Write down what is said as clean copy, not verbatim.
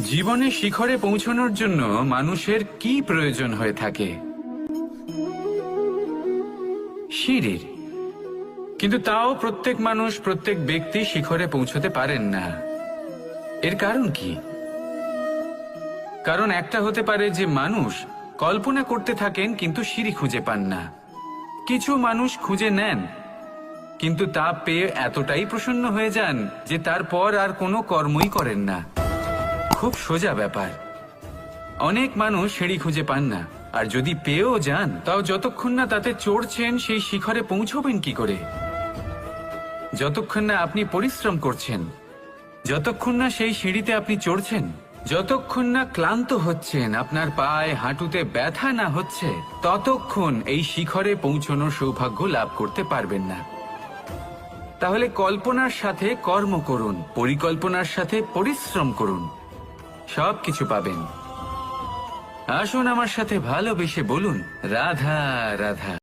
জীবনে শিখরে পৌঁছানোর জন্য মানুষের কি প্রয়োজন হয়ে থাকে? সিঁড়ির। কিন্তু তাও প্রত্যেক মানুষ, প্রত্যেক ব্যক্তি শিখরে পৌঁছতে পারেন না। এর কারণ কি? কারণ একটা হতে পারে যে মানুষ কল্পনা করতে থাকেন কিন্তু সিঁড়ি খুঁজে পান না। কিছু মানুষ খুঁজে নেন কিন্তু তা পেয়ে এতটাই প্রসন্ন হয়ে যান যে তারপর আর কোনো কর্মই করেন না। খুব সোজা ব্যাপার। অনেক মানুষ সিঁড়ি খুঁজে পান না, আর যদি পেয়েও যান তাও যতক্ষণ না তাতে চড়ছেন সেই শিখরে পৌঁছবেন কি করে? যতক্ষণ না আপনি পরিশ্রম করছেন, যতক্ষণ না সেই সিঁড়িতে আপনি চড়ছেন, যতক্ষণ না ক্লান্ত হচ্ছেন, আপনার পায়ে হাঁটুতে ব্যথা না হচ্ছে, ততক্ষণ এই শিখরে পৌঁছানোর সৌভাগ্য লাভ করতে পারবেন না। তাহলে কল্পনার সাথে কর্ম করুন, পরিকল্পনার সাথে পরিশ্রম করুন, সবকিছু পাবেন। আসুন আমার সাথে ভালোবেসে বলুন, রাধা রাধা।